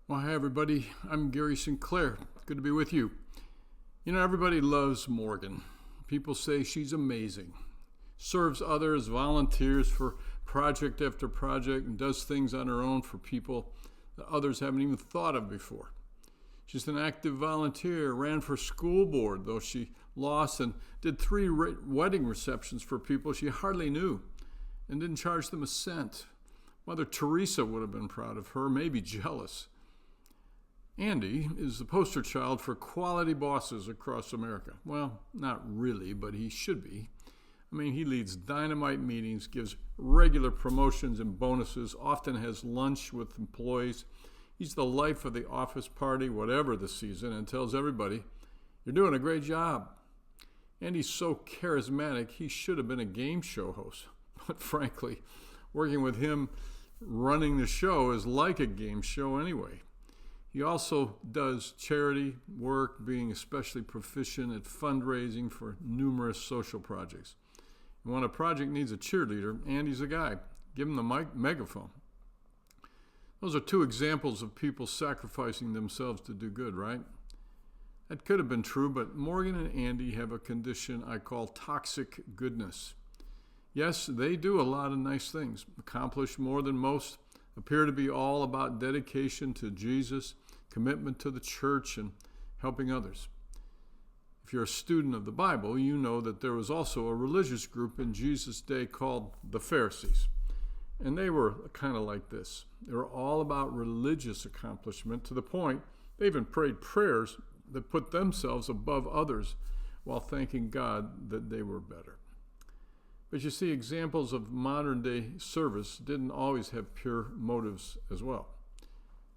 Well, hi, everybody. I'm Gary Sinclair. Good to be with you. You know, everybody loves Morgan. People say she's amazing. Serves others, volunteers for project after project, and does things on her own for people that others haven't even thought of before. She's an active volunteer, ran for school board, though she lost, and did 3 wedding receptions for people she hardly knew and didn't charge them a cent. Mother Teresa would have been proud of her, maybe jealous. Andy is the poster child for quality bosses across America. Well, not really, but he should be. I mean, he leads dynamite meetings, gives regular promotions and bonuses, often has lunch with employees. He's the life of the office party, whatever the season, and tells everybody, "You're doing a great job." Andy's so charismatic, he should have been a game show host. But frankly, working with him running the show is like a game show anyway. He also does charity work, being especially proficient at fundraising for numerous social projects. And when a project needs a cheerleader, Andy's the guy. Give him the megaphone. Those are 2 examples of people sacrificing themselves to do good, right? That could have been true, but Morgan and Andy have a condition I call toxic goodness. Yes, they do a lot of nice things, accomplish more than most, appear to be all about dedication to Jesus, commitment to the church, and helping others. If you're a student of the Bible, you know that there was also a religious group in Jesus' day called the Pharisees. And they were kind of like this. They were all about religious accomplishment to the point they even prayed prayers that put themselves above others while thanking God that they were better. But you see, examples of modern day service didn't always have pure motives as well.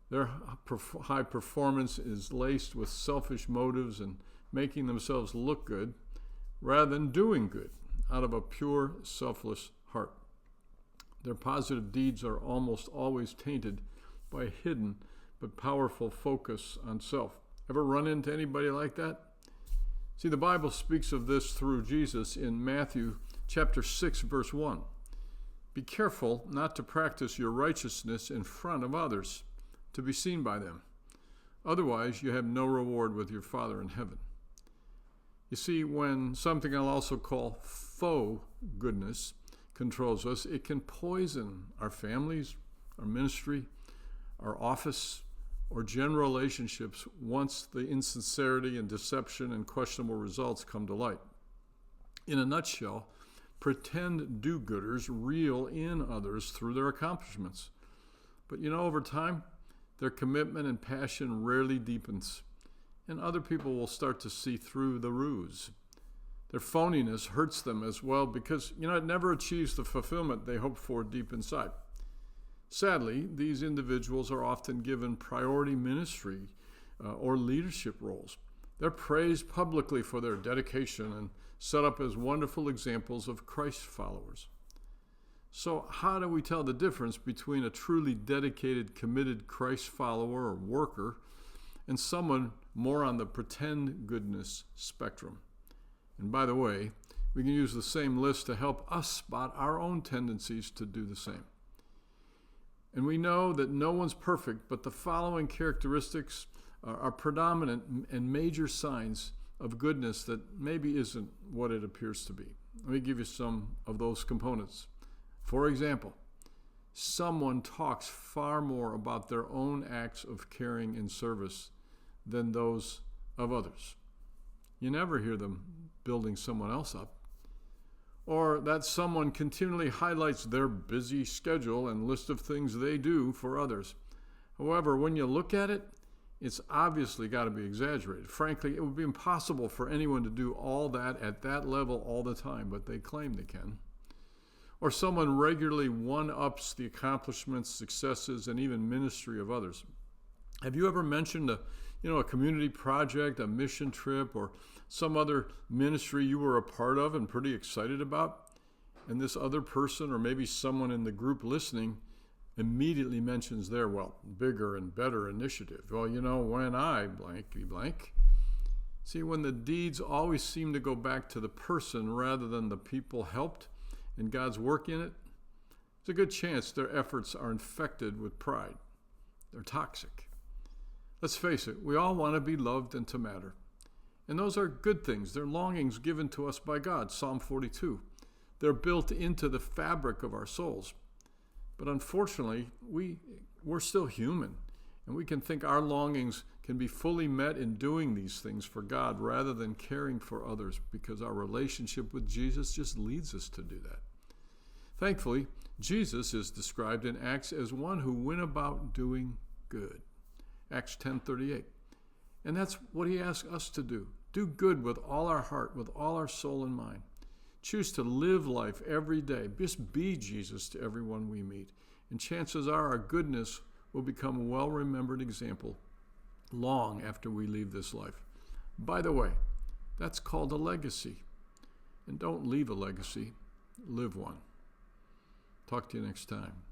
Their high performance is laced with selfish motives and making themselves look good rather than doing good out of a pure, selfless heart. Their positive deeds are almost always tainted by a hidden but powerful focus on self. Ever run into anybody like that? See, the Bible speaks of this through Jesus in Matthew chapter 6, verse 1. Be careful not to practice your righteousness in front of others, to be seen by them. Otherwise, you have no reward with your Father in heaven. You see, when something I'll also call faux goodness controls us, it can poison our families, our ministry, our office, or general relationships once the insincerity and deception and questionable results come to light. In a nutshell, pretend do-gooders reel in others through their accomplishments. But over time, their commitment and passion rarely deepens, and other people will start to see through the ruse. Their phoniness hurts them as well because, it never achieves the fulfillment they hope for deep inside. Sadly, these individuals are often given priority ministry or leadership roles. They're praised publicly for their dedication and set up as wonderful examples of Christ followers. So how do we tell the difference between a truly dedicated, committed Christ follower or worker and someone more on the pretend goodness spectrum? And by the way, we can use the same list to help us spot our own tendencies to do the same. And we know that no one's perfect, but the following characteristics are predominant and major signs of goodness that maybe isn't what it appears to be. Let me give you some of those components. For example, someone talks far more about their own acts of caring and service than those of others. You never hear them building someone else up. Or that someone continually highlights their busy schedule and list of things they do for others. However, when you look at it, it's obviously got to be exaggerated. Frankly, it would be impossible for anyone to do all that at that level all the time, but they claim they can. Or someone regularly one-ups the accomplishments, successes, and even ministry of others. Have you ever mentioned a community project, a mission trip, or some other ministry you were a part of and pretty excited about? And this other person, or maybe someone in the group listening, immediately mentions their, bigger and better initiative. When I blankety blank. See, when the deeds always seem to go back to the person rather than the people helped and God's work in it, there's a good chance their efforts are infected with pride. They're toxic. Let's face it, we all want to be loved and to matter. And those are good things. They're longings given to us by God, Psalm 42. They're built into the fabric of our souls. But unfortunately, we're still human, and we can think our longings can be fully met in doing these things for God rather than caring for others, because our relationship with Jesus just leads us to do that. Thankfully, Jesus is described in Acts as one who went about doing good. Acts 10:38. And that's what he asks us to do. Do good with all our heart, with all our soul and mind. Choose to live life every day. Just be Jesus to everyone we meet. And chances are our goodness will become a well-remembered example long after we leave this life. By the way, that's called a legacy. And don't leave a legacy, live one. Talk to you next time.